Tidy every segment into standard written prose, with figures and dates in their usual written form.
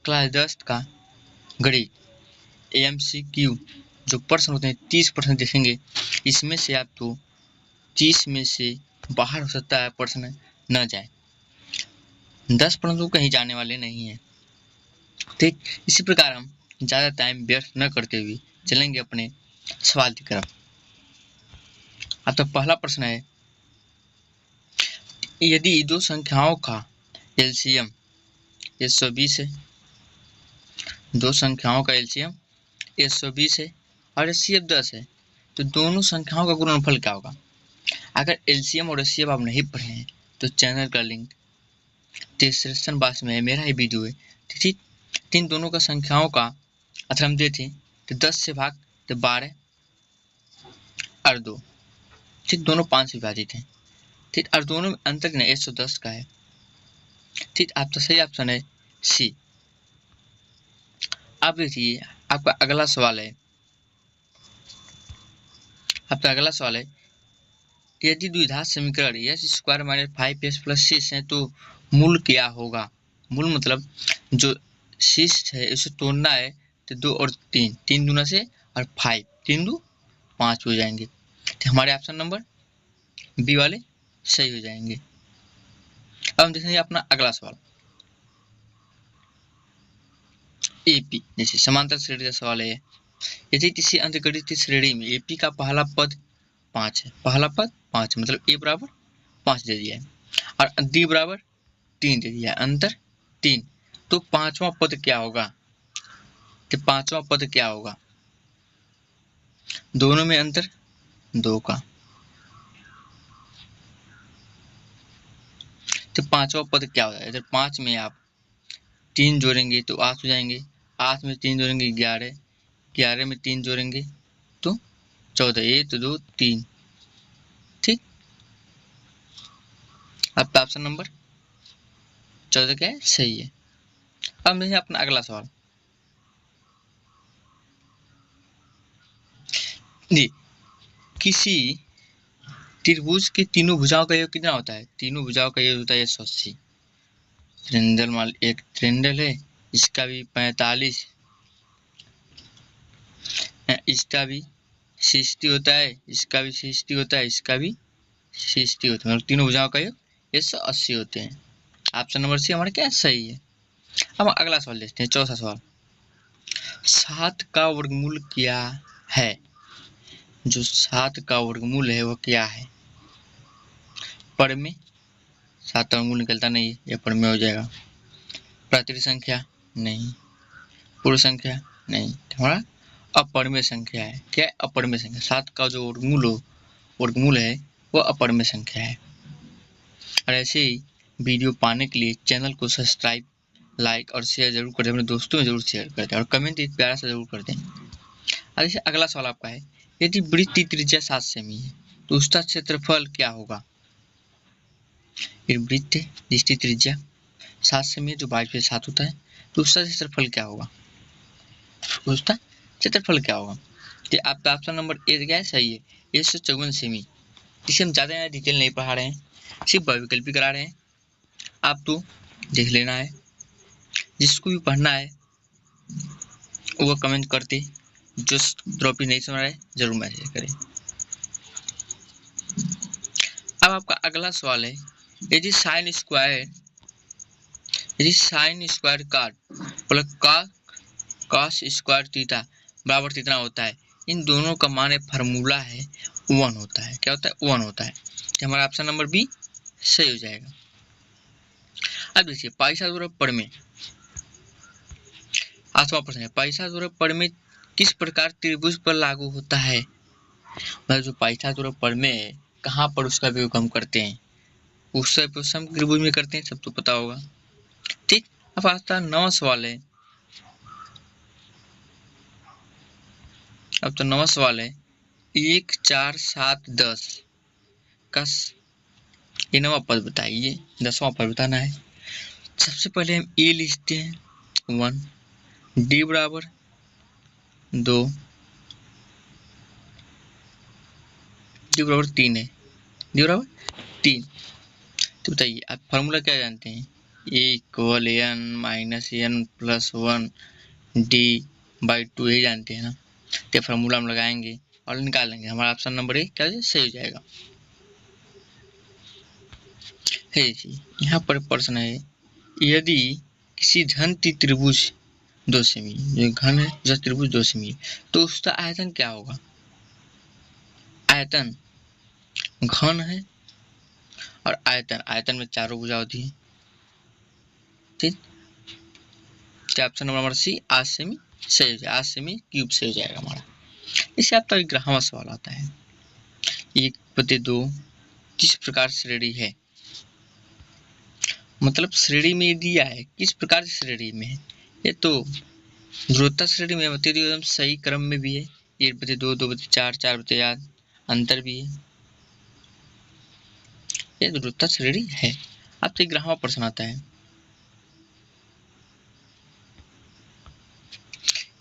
Class 10 का गणित AMCQ जो प्रश्न होते हैं 30% देखेंगे। इसमें से आपको 30 में से बाहर हो सकता है प्रश्न न जाए, 10% तो कहीं जाने वाले नहीं है। ठीक इसी प्रकार हम ज़्यादा टाइम व्यर्थ न करते हुए चलेंगे अपने सवाल की तरफ। अब तो पहला प्रश्न है, यदि दो संख्याओं का LCM 120 है, दो संख्याओं का LCM 120 है और HCF 10 है, तो दोनों संख्याओं का गुणनफल क्या होगा? अगर LCM और HCF आप नहीं पढ़े हैं तो चैनल का लिंक डिस्क्रिप्शन बॉक्स में है, मेरा ही वीडियो है। ठीक, इन दोनों का संख्याओं का अगर हम देखें तो 10 से भाग तो 12 और 2, ठीक दोनों 5 से विभाजित हैं। ठीक और दोनों में अंतर कितना 110 का है। ठीक आपका सही ऑप्शन है सी। अब देखिए आपका अगला सवाल है, यदि द्विघात समीकरण x² - 5x + 6 है तो मूल क्या होगा? मूल मतलब जो 6 है उसे तोड़ना है तो 2 और 3, 3 दूना से और 5, 3 2 5 हो जाएंगे। तो हमारे ऑप्शन नंबर बी वाले सही हो जाएंगे। अब हम देखेंगे अपना अगला सवाल, AP जैसे समांतर श्रेणी का सवाल है। यदि किसी अंकगणित श्रेणी में AP का पहला पद 5 है, पहला पद 5 मतलब A बराबर 5 दे दिया है और D बराबर 3 दे दिया है, अंतर 3, तो पांचवा पद क्या होगा? तो पांचवा पद क्या होगा? दोनों में अंतर 2 का, तो पांचवा पद क्या होगा? इधर 5 में आप 3 जोड़ेंगे तो 8 हो जाएंगे, 8 में 3 जोड़ेंगे 11, 11 में 3 जोड़ेंगे तो 14, 1 2 3। ठीक आपका ऑप्शन नंबर 14 क्या है? सही है। अब देखिए अपना अगला सवाल जी, किसी त्रिभुज के तीनों भुजाओं का योग कितना होता है? तीनों भुजाओं का योग होता है 180। त्रिंडल मान एक त्रिंडल है, इसका भी 45, इसका भी 60 होता है, इसका भी 60 होता है, इसका भी 60 होता है, मतलब तीनों भुजाओं का योग 180 होते हैं। ऑप्शन नंबर सी हमारा क्या सही है। अब अगला सवाल देखते हैं, चौथा सवाल, 7 का वर्गमूल क्या है? जो 7 का वर्गमूल है वो क्या है? पढ़ में 7 का वर्गमूल निकलता नहीं है, ये पढ़ में हो जाएगा। प्राकृतिक संख्या नहीं, पूर्ण संख्या नहीं, हमारा अपरिमेय संख्या है। क्या अपरिमेय संख्या? 7 का जो वर्गमूल है वो अपरिमेय संख्या है। और ऐसे ही वीडियो पाने के लिए चैनल को सब्सक्राइब, लाइक और शेयर जरूर कर दें, अपने दोस्तों में जरूर शेयर कर दें और कमेंट एक प्यारा सा जरूर कर दें। और जैसे अगला सवाल आपका है, यदि वृत्त की त्रिज्या 7 सेमी है तो उसका क्षेत्रफल क्या होगा? वृत्त जिसकी त्रिज्या 7 सेमी जो 22/7 होता है तो उसका क्षेत्रफल क्या होगा? उसका क्षेत्रफल क्या होगा? तो आपका ऑप्शन नंबर ए क्या है? सही है, 154 सेमी। इसे हम ज़्यादा डिटेल नहीं पढ़ा रहे हैं, सिर्फ वैकल्पिक करा रहे हैं, आप तो देख लेना है। जिसको भी पढ़ना है वो कमेंट करते, जो टॉपिक नहीं समझ रहा है जरूर मैसेज करें। अब आपका अगला सवाल है, यदि साइन स्क्वायर काट प्लस कॉस स्क्वायर थीटा बराबर कितना होता है? इन दोनों का मान फार्मूला है 1 होता है। क्या होता है? 1 होता है। तो हमारा ऑप्शन नंबर बी सही हो जाएगा। अब देखिए पाइथागोरस प्रमेय, 8वां प्रश्न है, पाइथागोरस प्रमेय किस प्रकार त्रिभुज पर लागू होता है? मतलब जो पाइथागोरस प्रमेय है कहाँ पर उसका उपयोग हम करते हैं? उससे त्रिभुज में करते हैं, सब तो पता होगा। ठीक अब आता है 9वां सवाल है। अब तो 9वां सवाल है, 1 4 7 10 का ये 9वां पद बताइए, 10वां पद बताना है। सबसे पहले हम ए लिखते हैं 1, डी बराबर 2, डी बराबर 3 है, डी बराबर 3। तो बताइए आप फार्मूला क्या जानते हैं? A=n minus n plus 1 d/2 यही जानते हैं ना। तो फार्मूला हम लगाएंगे और निकालेंगे। हमारा ऑप्शन नंबर ए क्या सही हो जाएगा। है जी, यहाँ पर प्रश्न है, यदि किसी घन त्रिभुज 2 सेमी, जो घन है जो त्रिभुज 2 सेमी है, तो उसका आयतन क्या होगा। आयतन घन है और आयतन में चारों भुजा होती है। ठीक, तो ऑप्शन नंबर हमारा सी 8 सेमी सही हो जाएगा। 8 सेमी क्यूब सही हो जाएगा हमारा। इससे आपका एक ग्राहमा सवाल आता है, 1/2 किस प्रकार श्रेणी है, मतलब श्रेणी में दिया है, किस प्रकार की श्रेणी में है। ये तो ध्रुवता श्रेणी में बता दी, एकदम सही क्रम में भी है। 1/2, 2/4, 4/8 अंतर भी है। ये ध्रुवता श्रेणी है। अब तो ग्राहमा प्रश्न आता है,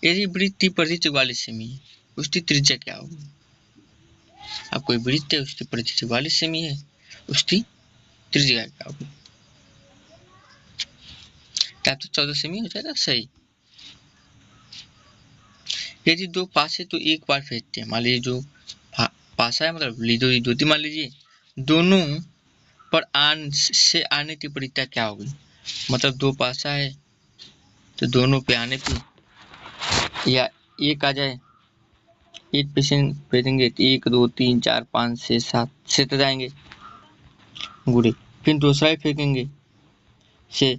यदि वृत्त परिधि 44 सेमी है, उसकी त्रिज्या क्या होगी। अब कोई वृत्त है, उसकी परिधि 44 सेमी है, उसकी त्रिज्या क्या होगी। क्या तो 14 सेमी हो जाएगा सही। यदि दो पासे तो एक बार फेंकते हैं, मान लीजिए जो पासा है, मतलब दो मान लीजिए, दोनों पर आन से आने की परिधि क्या होगी। मतलब दो पासा है तो दोनों पे आने पे, या एक आ जाए, एक पेशेंट फेंकेंगे तो 1 2 3 4 5 6 7 7 जाएंगे गुड़े, फिर दूसरा ही फेंकेंगे से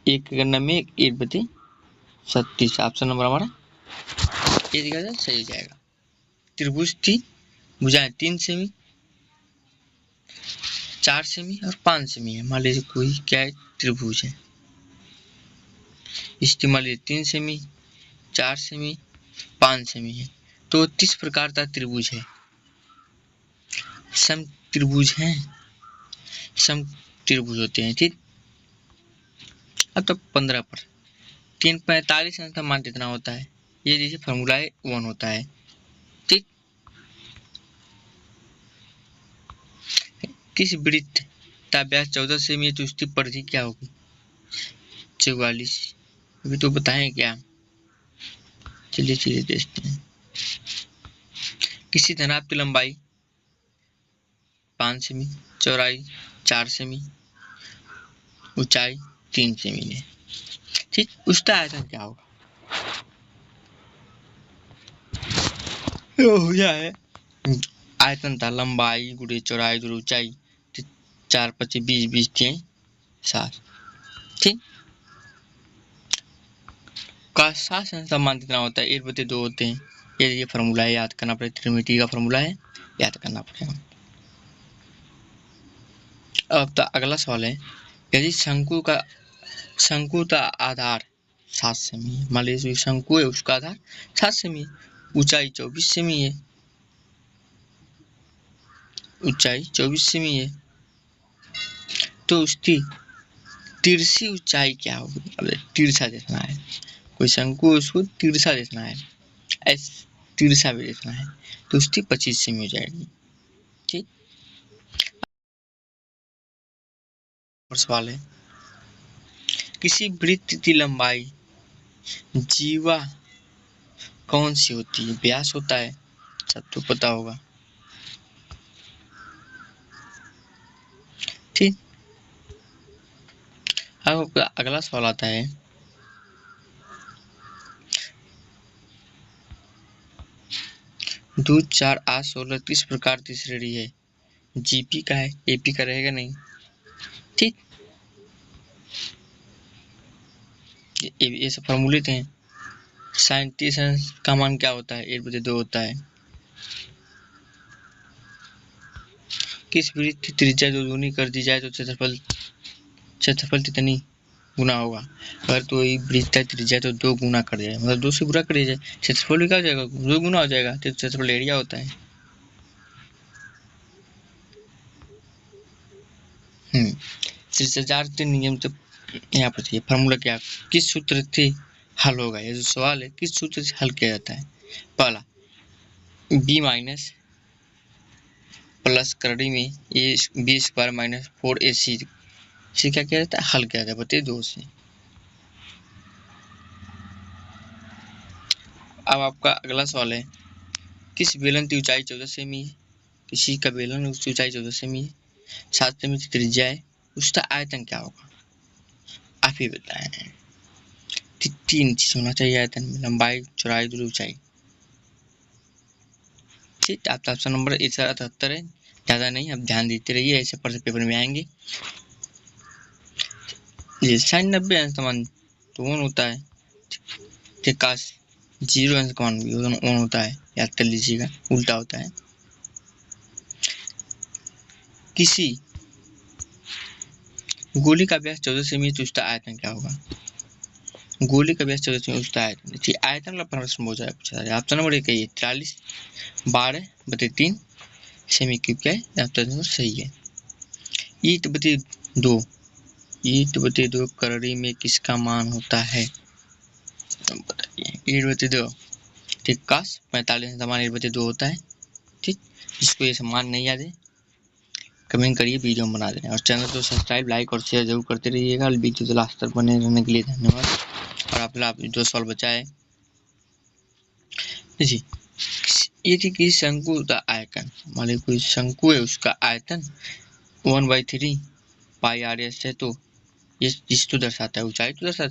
एक गन्ना में 1/36। ऑप्शन नंबर हमारा ये दिखा जाए सही हो जाएगा। त्रिभुज की भुजाएं 3 सेमी, 4 सेमी और 5 सेमी है। मान लीजिए कोई क्या है, त्रिभुज है, इसकी मान लीजिए 3 सेमी, 4 सेमी, 5 सेमी है, तो किस प्रकार का त्रिभुज है। सम त्रिभुज हैं, सम त्रिभुज होते हैं। ठीक, अब तो 15 पर 3/45 का मान कितना होता है, ये जैसे फॉर्मूला है 1 होता है। ठीक, किस वृत्त का व्यास 14 सेमी है, तो उसकी परिधि क्या होगी 44। अभी तो बताएं क्या, चलिए देखते हैं। किसी धनात्मक लंबाई 5 सेमी, चौड़ाई 4 सेमी, ऊंचाई 3 सेमी है। ठीक, उसका आयतन क्या होगा। यह है आयतन था लंबाई गुणे चौड़ाई गुणे ऊंचाई, 4 25 20 20 3 7। ठीक, का 7 मान कितना होता है, 1/2 होते हैं। ये फॉर्मूला है, याद करना पड़ेगा। त्रिमिति का फॉर्मूला है, याद करना पड़ेगा। अब तो अगला सवाल है, यदि शंकु का आधार 7 सेमी है, मान लीजिए शंकु है, उसका आधार 7 सेमी है, ऊंचाई 24 सेमी है, ऊंचाई 24 सेमी है, तो उसकी तिरछी ऊंचाई क्या होगी। अब तिरछा देखना है, कोई शंकु है उसको तिरछा देखना है, तिरछा भी देखना है, तो उसकी 25 सेमी हो जाएगी। ठीक, और सवाल है, किसी वृत्त की लंबाई जीवा कौन सी होती है, व्यास होता है, सब तो पता होगा। ठीक, अब अगला सवाल आता है, दो 4 8 16 किस प्रकार की श्रेणी है। जीपी का है, एपी का रहेगा नहीं। ठीक, ये सब फॉर्मूले थे। साइन का मान क्या होता है, 1/2 होता है। किस वृत्त की त्रिज्या जो दूनी कर दी जाए तो क्षेत्रफल कितनी गुना होगा। अगर तो वृत्त का त्रिज्या तो 2 गुना कर दिया जाए, मतलब 2 से गुना कर दिया जाए, क्षेत्रफल भी क्या हो जाएगा, 2 गुना हो जाएगा। तो क्षेत्रफल एरिया होता है। शिष्टाचार के नियम तो यहाँ पर चाहिए। फॉर्मूला क्या, किस सूत्र से हल होगा, ये जो सवाल है किस सूत्र से हल किया जाता है। पहला b माइनस प्लस करड़ी में a b² माइनस 4ac इसे क्या किया जाता है, हल किया जाता है। बताइए 2 से। अब आपका अगला सवाल है, किस बेलन की ऊंचाई 14 सेमी है? किसी का बेलन उसकी ऊंचाई 14 सेमी है, 7 सेमी की त्रिज्या है, उसका आयतन क्या होगा? आप ही बताएं। 3 चीज होना चाहिए आयतन में, लंबाई, चौड़ाई, दूरी, ऊंचाई। ठीक, आपका ऑप्शन नंबर 178 है, ज्यादा नहीं, आप ध्यान देते रहिए, ऐसे पर पेपर में आएंगे। ये साइन 90 अंश समान तो ओन होता है, ठीक, काश 0 अंश समान भी ओन होता है, याद कर लीजिएगा, उल्टा होता है। किसी गोली का व्यास 14 सेमी तो उसका आयतन क्या होगा? गोली का व्यास 14 सेमी, उसका आयतन, देखिए आयतन वाला प्रश्न हो जाए पूछा जाए। ऑप्शन नंबर 1 है 43 12/3 सेमी क्यूब क्या है, ऑप्शन नंबर सही है। ईंट बटे 2, ईंट बटे 2 करड़ी में किसका मान होता है? बताइए। ईंट बटे 2, ठीक, काश 45 समान ईंट बटे 2 होता है। ठीक, जिसको ये समान नहीं याद है कमेंट करिए, वीडियो में बना देना, और चैनल को सब्सक्राइब, लाइक और शेयर जरूर करते रहिएगा। वीडियो तो लास्ट तक बने रहने के लिए धन्यवाद। और आप जो सवाल बचा है जी, यदि किसी शंकु का आयतन, मान लीजिए कोई शंकु है, उसका आयतन 1/3 पाई आर एस है, तो ये चीज तो दर्शाता है, ऊंचाई तो दर्शाता है।